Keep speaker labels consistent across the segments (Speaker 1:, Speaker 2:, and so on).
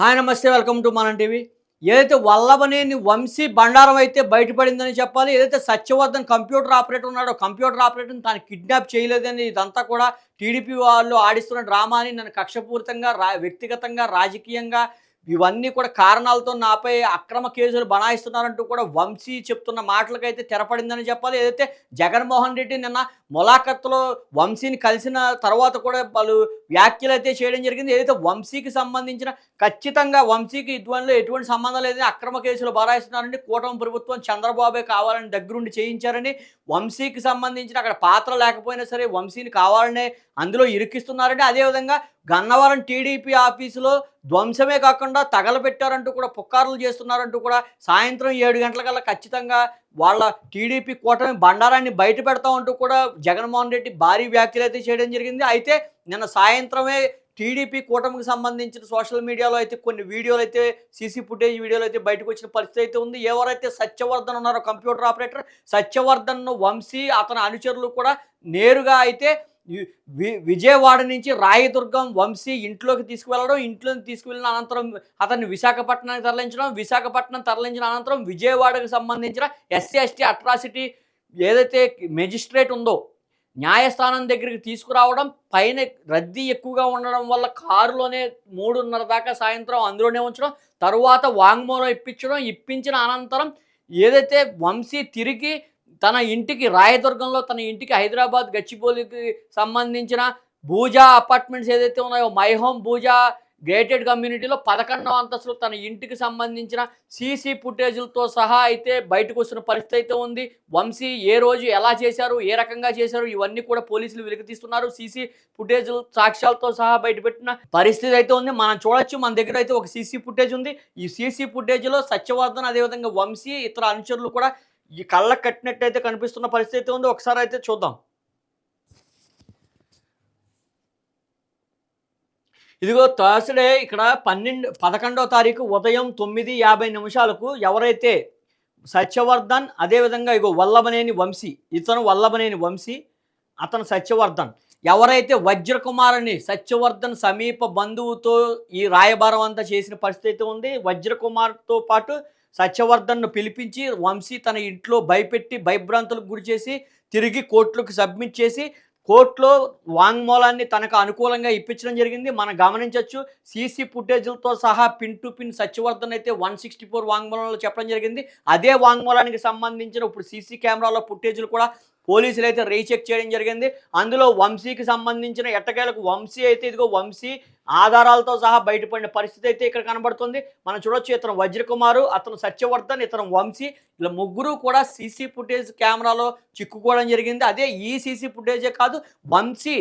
Speaker 1: Hi నమస్తే welcome to మనం TV. ఏదైతే వల్లభనేని వంశీ బండారం అయితే బయటపడిందని చెప్పాలి. ఏదైతే సత్యవర్ధన్ కంప్యూటర్ ఆపరేటర్ ఉన్నాడో, కంప్యూటర్ ఆపరేటర్‌ని తాను కిడ్నాప్ చేయలేదని ఇదంతా కూడా టీడీపీ వాళ్ళు ఆడిస్తున్న డ్రామా అని నన్ను కక్షపూరితంగా వ్యక్తిగతంగా, రాజకీయంగా ఇవన్నీ కూడా కారణాలతో నాపై అక్రమ కేసులు బనాయిస్తున్నారంటూ కూడా వంశీ చెప్తున్న మాటలకైతే తెరపడిందని చెప్పాలి. ఏదైతే జగన్మోహన్ రెడ్డి నిన్న ములాఖత్తులో వంశీని కలిసిన తర్వాత కూడా పలు వ్యాఖ్యలైతే చేయడం జరిగింది. ఏదైతే వంశీకి సంబంధించిన ఖచ్చితంగా వంశీకి ఇటువంటి ఎటువంటి సంబంధం లేదని అక్రమ కేసులు బనాయిస్తున్నారని కూటమి ప్రభుత్వం చంద్రబాబే కావాలని దగ్గరుండి చేయించారని, వంశీకి సంబంధించిన అక్కడ పాత్ర లేకపోయినా సరే వంశీని కావాలనే అందులో ఇరికిస్తున్నారని, అదేవిధంగా గన్నవరం టీడీపీ ఆఫీసులో ధ్వంసమే కాకుండా తగలబెట్టారంటూ కూడా పుకార్లు చేస్తున్నారంటూ కూడా సాయంత్రం 7 గంటలకల్లా ఖచ్చితంగా వాళ్ళ టీడీపీ కూటమి బండారాన్ని బయట పెడతామంటూ కూడా జగన్మోహన్ రెడ్డి భారీ వ్యాఖ్యలైతే చేయడం జరిగింది. అయితే నిన్న సాయంత్రమే టీడీపీ కూటమికి సంబంధించిన సోషల్ మీడియాలో అయితే కొన్ని వీడియోలు అయితే సీసీ ఫుటేజ్ వీడియోలు అయితే బయటకు వచ్చిన పరిస్థితి అయితే ఉంది. ఎవరైతే సత్యవర్ధన్ ఉన్నారో కంప్యూటర్ ఆపరేటర్, సత్యవర్ధన్‌ను వంశీ అతని అనుచరులు కూడా నేరుగా అయితే విజయవాడ నుంచి రాయదుర్గం వంశీ ఇంట్లోకి తీసుకువెళ్ళడం, ఇంట్లోకి తీసుకువెళ్ళిన అనంతరం అతన్ని విశాఖపట్నానికి తరలించడం, విశాఖపట్నం తరలించిన అనంతరం విజయవాడకు సంబంధించిన ఎస్సీ, ఎస్టీ అట్రాసిటీ ఏదైతే మెజిస్ట్రేట్ ఉందో న్యాయస్థానం దగ్గరికి తీసుకురావడం, పైన రద్దీ ఎక్కువగా ఉండడం వల్ల కారులోనే 3:30 దాకా సాయంత్రం అందులోనే ఉంచడం, తరువాత వాంగ్మూలం ఇప్పించడం, ఇప్పించిన అనంతరం ఏదైతే వంశీ తిరిగి తన ఇంటికి రాయదుర్గంలో తన ఇంటికి హైదరాబాద్ గచ్చిబౌలికి సంబంధించిన భూజా అపార్ట్మెంట్స్ ఏదైతే ఉన్నాయో మై హోమ్ భూజా గేటెడ్ కమ్యూనిటీలో 11వ అంతస్తులో తన ఇంటికి సంబంధించిన సీసీ ఫుటేజులతో సహా అయితే బయటకు వస్తున్న పరిస్థితి అయితే ఉంది. వంశీ ఏ రోజు ఎలా చేశారు, ఏ రకంగా చేశారు, ఇవన్నీ కూడా పోలీసులు వెలికితీస్తున్నారు. సీసీ ఫుటేజులు సాక్ష్యాలతో సహా బయటపెట్టిన పరిస్థితి అయితే ఉంది. మనం చూడొచ్చు, మన దగ్గర అయితే ఒక సీసీ ఫుటేజ్ ఉంది. ఈ సీసీ ఫుటేజ్లో సత్యవర్ధన్ అదేవిధంగా వంశీ ఇతర అనుచరులు కూడా ఈ కళ్ళకు కట్టినట్టయితే కనిపిస్తున్న పరిస్థితి ఉంది. ఒకసారి అయితే చూద్దాం. ఇదిగో థర్స్‌డే ఇక్కడ 11వ తారీఖు ఉదయం 9:50 ఎవరైతే సత్యవర్ధన్ అదేవిధంగా ఇగో వల్లభనేని వంశీ, ఇతను వల్లభనేని వంశీ, అతను సత్యవర్ధన్, ఎవరైతే వజ్రకుమార్ అని సత్యవర్ధన్ సమీప బంధువుతో ఈ రాయబారం అంతా చేసిన పరిస్థితి ఉంది. వజ్రకుమార్తో పాటు సత్యవర్ధన్ను పిలిపించి వంశీ తన ఇంట్లో భయపెట్టి భయభ్రాంతులకు గురి చేసి తిరిగి కోర్టులకు సబ్మిట్ చేసి కోర్టులో వాంగ్మూలాన్ని తనకు అనుకూలంగా ఇప్పించడం జరిగింది. మనం గమనించవచ్చు, సీసీ ఫుటేజ్లతో సహా పిన్ టు పిన్ సత్యవర్ధన్ అయితే 164 వాంగ్మూలంలో చెప్పడం జరిగింది. అదే వాంగ్మూలానికి సంబంధించిన ఇప్పుడు సీసీ కెమెరాలో ఫుటేజ్లు కూడా పోలీసులు అయితే రీచెక్ చేయడం జరిగింది. అందులో వంశీకి సంబంధించిన ఎట్టకేలకు వంశీ అయితే ఇదిగో వంశీ ఆధారాలతో సహా బయటపడిన పరిస్థితి అయితే ఇక్కడ కనబడుతుంది. మనం చూడొచ్చు, ఇతను వజ్రకుమారు, అతను సత్యవర్ధన్, ఇతను వంశీ, ఇలా ముగ్గురు కూడా సీసీ ఫుటేజ్ కెమెరాలో చిక్కుకోవడం జరిగింది. అదే ఈ సీసీ ఫుటేజే కాదు, వంశీ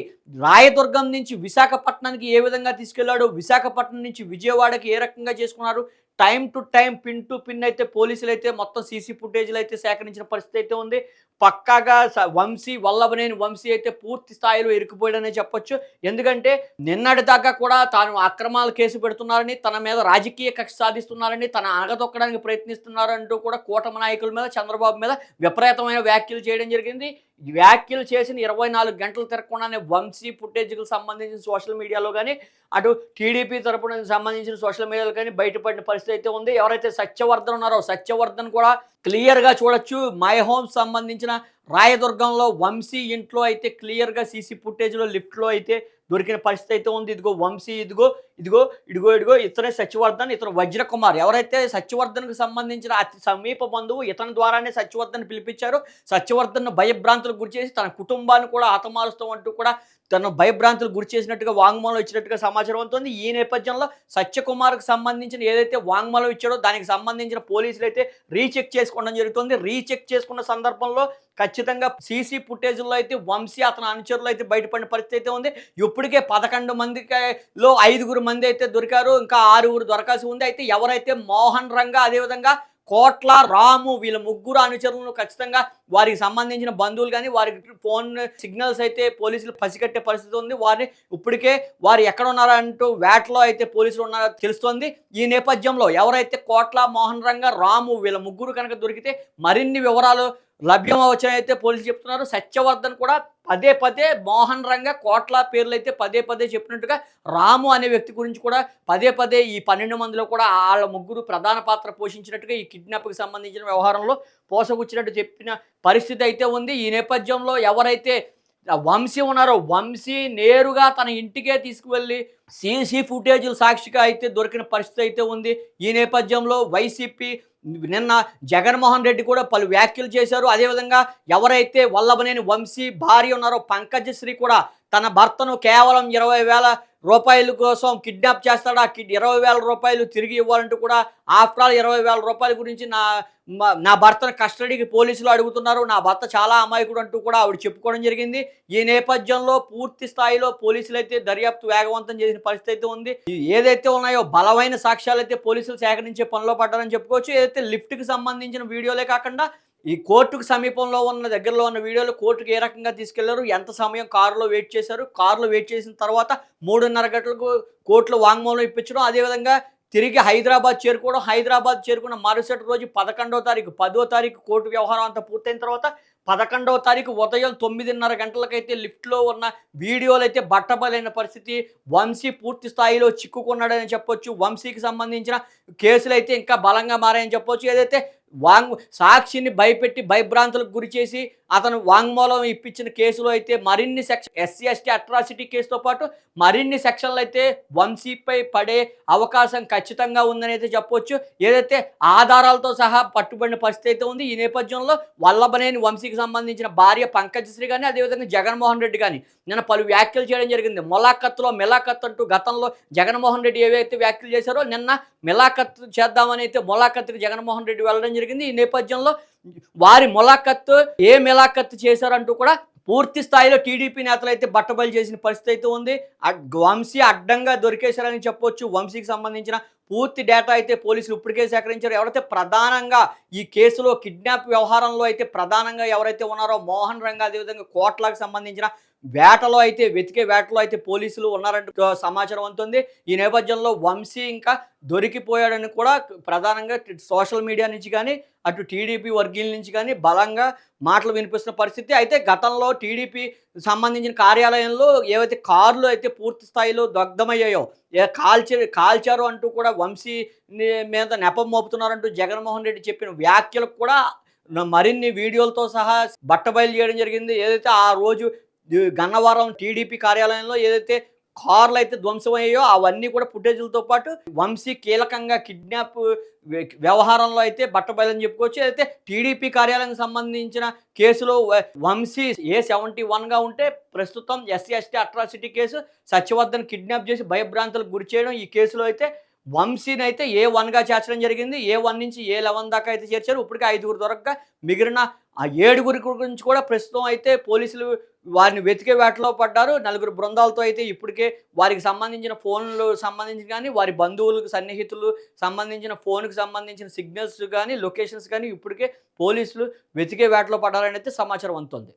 Speaker 1: రాయదుర్గం నుంచి విశాఖపట్నానికి ఏ విధంగా తీసుకెళ్లాడు, విశాఖపట్నం నుంచి విజయవాడకి ఏ రకంగా చేసుకున్నారు, time to time pin to pin అయితే పోలీసులు అయితే మొత్తం సీసీ ఫుటేజ్లు అయితే సేకరించిన పరిస్థితి అయితే ఉంది. పక్కాగా వంశీ వల్లభనేని వంశీ అయితే పూర్తి స్థాయిలో ఇరుక్కుపోయాడనే చెప్పొచ్చు. ఎందుకంటే నిన్నటి దాకా కూడా తాను అక్రమాల కేసు పెడుతున్నారని, తన మీద రాజకీయ కక్ష సాధిస్తున్నారని, తన అణగదొక్కడానికి ప్రయత్నిస్తున్నారంటూ కూడా కూటమి నాయకుల మీద, చంద్రబాబు మీద విపరీతమైన వ్యాఖ్యలు చేయడం జరిగింది. వ్యాఖ్యలు చేసిన 24 గంటలు తిరగకుండానే వంశీ ఫుటేజ్కి సంబంధించిన సోషల్ మీడియాలో కానీ, అటు టీడీపీ తరపున సంబంధించిన సోషల్ మీడియాలో కానీ బయటపడిన పరిస్థితి అయితే ఉంది. ఎవరైతే సత్యవర్ధన్ ఉన్నారో సత్యవర్ధన్ కూడా క్లియర్గా చూడొచ్చు. మై హోమ్ సంబంధించిన రాయదుర్గంలో వంశీ ఇంట్లో అయితే క్లియర్గా సీసీ ఫుటేజ్లో లిఫ్ట్లో అయితే దొరికిన పరిస్థితి అయితే ఉంది. ఇదిగో వంశీ, ఇదిగో ఇదిగో ఇదిగో ఇదిగో ఇతనే సత్యవర్ధన్, ఇతను వజ్రకుమార్. ఎవరైతే సత్యవర్ధన్కి సంబంధించిన అతి సమీప బంధువు, ఇతని ద్వారానే సత్యవర్ధన్ పిలిపించారు. సత్యవర్ధన్ను భయభ్రాంతులకు గురి చేసి తన కుటుంబాన్ని కూడా హతమారుస్తామంటూ కూడా తను భయభ్రాంతులకు గురి చేసినట్టుగా వాంగ్మూలం ఇచ్చినట్టుగా సమాచారం అవుతుంది. ఈ నేపథ్యంలో సత్యకుమార్కి సంబంధించిన ఏదైతే వాంగ్మూలం ఇచ్చాడో దానికి సంబంధించిన పోలీసులు అయితే రీచెక్ చేసుకోవడం జరుగుతుంది. రీచెక్ చేసుకున్న సందర్భంలో ఖచ్చితంగా సీసీ ఫుటేజ్లో అయితే వంశీ అతని అనుచరులు అయితే బయటపడిన పరిస్థితి అయితే ఉంది. ఇప్పటికే 11 మందిలో 5 మంది అయితే దొరికారు, ఇంకా 6 దొరకాల్సి ఉంది. అయితే ఎవరైతే మోహన్ రంగా అదేవిధంగా కోట్ల రాము వీళ్ళ ముగ్గురు అనుచరులను ఖచ్చితంగా వారికి సంబంధించిన బంధువులు కానీ వారికి ఫోన్ సిగ్నల్స్ అయితే పోలీసులు పసిగట్టే పరిస్థితి ఉంది. వారిని ఇప్పటికే వారు ఎక్కడ ఉన్నారంటూ వేటలో అయితే పోలీసులు ఉన్నారో తెలుస్తోంది. ఈ నేపథ్యంలో ఎవరైతే కోట్ల మోహన్ రంగా రాము వీళ్ళ ముగ్గురు కనుక దొరికితే మరిన్ని వివరాలు లభ్యం అవచ్చని అయితే పోలీసులు చెప్తున్నారు. సత్యవర్ధన్ కూడా పదే పదే మోహన్ రంగ, కోట్ల పేర్లైతే పదే పదే చెప్పినట్టుగా రాము అనే వ్యక్తి గురించి కూడా పదే పదే ఈ 12 మందిలో కూడా ఆళ్ళ ముగ్గురు ప్రధాన పాత్ర పోషించినట్టుగా ఈ కిడ్నాప్‌కి సంబంధించిన వ్యవహారంలో పోసగుచ్చినట్టు చెప్పిన పరిస్థితి అయితే ఉంది. ఈ నేపథ్యంలో ఎవరైతే వంశీ ఉన్నారో, వంశీ నేరుగా తన ఇంటికే తీసుకువెళ్ళి సీసీ ఫుటేజులు సాక్షిగా అయితే దొరికిన పరిస్థితి అయితే ఉంది. ఈ నేపథ్యంలో వైసీపీ నిన్న జగన్మోహన్ రెడ్డి కూడా పలు వ్యాఖ్యలు చేశారు. అదేవిధంగా ఎవరైతే వల్లభనేని వంశీ భార్య ఉన్నారో పంకజశ్రీ కూడా తన భర్తను కేవలం 20,000 రూపాయల కోసం కిడ్నాప్ చేస్తాడా? 20,000 రూపాయలు తిరిగి ఇవ్వాలంటూ కూడా ఆఫ్టర్ ఆల్ 20,000 రూపాయల గురించి నా భర్తను కస్టడీకి పోలీసులు అడుగుతున్నారు. నా భర్త చాలా అమాయకుడు అంటూ కూడా ఆవిడ చెప్పుకోవడం జరిగింది. ఈ నేపథ్యంలో పూర్తి స్థాయిలో పోలీసులైతే దర్యాప్తు వేగవంతం చేసిన పరిస్థితి అయితే ఉంది. ఏదైతే ఉన్నాయో బలమైన సాక్ష్యాలైతే పోలీసులు సేకరించే పనిలో పడ్డారని చెప్పుకోవచ్చు. ఏదైతే లిఫ్ట్‌కి సంబంధించిన వీడియోలే కాకుండా ఈ కోర్టుకు సమీపంలో ఉన్న దగ్గరలో ఉన్న వీడియోలు కోర్టుకి ఏ రకంగా తీసుకెళ్లారు, ఎంత సమయం కారులో వెయిట్ చేశారు, కారులో వెయిట్ చేసిన తర్వాత 3:30 గంటలకు కోర్టులో వాంగ్మూలం ఇప్పించడం, అదేవిధంగా తిరిగి హైదరాబాద్ చేరుకోవడం, హైదరాబాద్ చేరుకున్న మరుసటి రోజు 11వ తారీఖు, 10వ తారీఖు కోర్టు వ్యవహారం అంతా పూర్తయిన తర్వాత 11వ తారీఖు ఉదయం 9:30 గంటలకైతే లిఫ్ట్‌లో ఉన్న వీడియోలైతే బట్టబయలైన పరిస్థితి. వంశీ పూర్తి స్థాయిలో చిక్కుకున్నాడని చెప్పొచ్చు. వంశీకి సంబంధించిన కేసులైతే ఇంకా బలంగా మారాయని చెప్పొచ్చు. ఏదైతే సాక్షిని భయపెట్టి భయభ్రాంతులకు గురిచేసి అతను వాంగ్మూలం ఇప్పించిన కేసులో అయితే మరిన్ని ఎస్సీ ఎస్టీ అట్రాసిటీ కేసుతో పాటు మరిన్ని సెక్షన్లు అయితే వంశీపై పడే అవకాశం ఖచ్చితంగా ఉందని అయితే చెప్పొచ్చు. ఏదైతే ఆధారాలతో సహా పట్టుబడిన పరిస్థితి అయితే ఉంది. ఈ నేపథ్యంలో వల్లభనేని వంశీకి సంబంధించిన భార్య పంకజశ్రీ కానీ, అదేవిధంగా జగన్మోహన్ రెడ్డి కానీ నిన్న పలు వ్యాఖ్యలు చేయడం జరిగింది. మొలాఖత్తులో మిలాఖత్ అంటూ గతంలో జగన్మోహన్ రెడ్డి ఏవైతే వ్యాఖ్యలు చేశారో నిన్న మిలాఖత్ చేద్దామని అయితే మొలాఖత్తుకి జగన్మోహన్ రెడ్డి వెళ్ళడం జరిగింది. ఈ నేపథ్యంలో వారి మొలాఖత్తు ఏ మిలాఖత్ చేశారంటూ కూడా పూర్తి స్థాయిలో టీడీపీ నేతలు అయితే బట్టబయలు చేసిన పరిస్థితి అయితే ఉంది. వంశీ అడ్డంగా దొరికేశారని చెప్పొచ్చు. వంశీకి సంబంధించిన పూర్తి డేటా అయితే పోలీసులు ఇప్పటికే సేకరించారు. ఎవరైతే ప్రధానంగా ఈ కేసులో కిడ్నాప్ వ్యవహారంలో అయితే ప్రధానంగా ఎవరైతే ఉన్నారో మోహన్ రంగ, అదేవిధంగా కోట్లకు సంబంధించిన వెతికే వేటలో అయితే పోలీసులు ఉన్నారంటూ సమాచారం అందుతుంది. ఈ నేపథ్యంలో వంశీ ఇంకా దొరికిపోయాడని కూడా ప్రధానంగా సోషల్ మీడియా నుంచి కానీ, అటు టీడీపీ వర్గీయుల నుంచి కానీ బలంగా మాటలు వినిపిస్తున్న పరిస్థితి. అయితే గతంలో టీడీపీ సంబంధించిన కార్యాలయంలో ఏవైతే కార్లు అయితే పూర్తి స్థాయిలో దగ్ధమయ్యాయో, కాల్చారు అంటూ కూడా వంశీ మీద నెపం మోపుతున్నారంటూ జగన్మోహన్ రెడ్డి చెప్పిన వ్యాఖ్యలకు కూడా మరిన్ని వీడియోలతో సహా బట్టబయలు చేయడం జరిగింది. ఏదైతే ఆ రోజు గన్నవరం టీడీపీ కార్యాలయంలో ఏదైతే కార్లు అయితే ధ్వంసమయ్యాయో అవన్నీ కూడా ఫుటేజీలతో పాటు వంశీ కీలకంగా కిడ్నాప్ వ్యవహారంలో అయితే బట్టబయలని చెప్పుకోవచ్చు. అయితే టీడీపీ కార్యాలయానికి సంబంధించిన కేసులో వంశీ A71గా ఉంటే ప్రస్తుతం SC ST atrocity case, Satyavardhan kidnap చేసి భయభ్రాంతులకు గురి చేయడం, ఈ కేసులో అయితే వంశీని అయితే A1గా చేర్చడం జరిగింది. A1 నుంచి A11 దాకా అయితే చేర్చారు. ఇప్పటికే 5గురు దొరకగా మిగిలిన ఆ 7గురి గురించి కూడా ప్రస్తుతం అయితే పోలీసులు వారిని వెతికే వేటలో పడ్డారు. 4 బృందాలతో అయితే ఇప్పటికే వారికి సంబంధించిన ఫోన్లు సంబంధించి కానీ, వారి బంధువులకు సన్నిహితులు సంబంధించిన ఫోన్కి సంబంధించిన సిగ్నల్స్ కానీ, లొకేషన్స్ కానీ ఇప్పటికే పోలీసులు వెతికే వేటలో పడ్డారని అయితే సమాచారం అందుతుంది.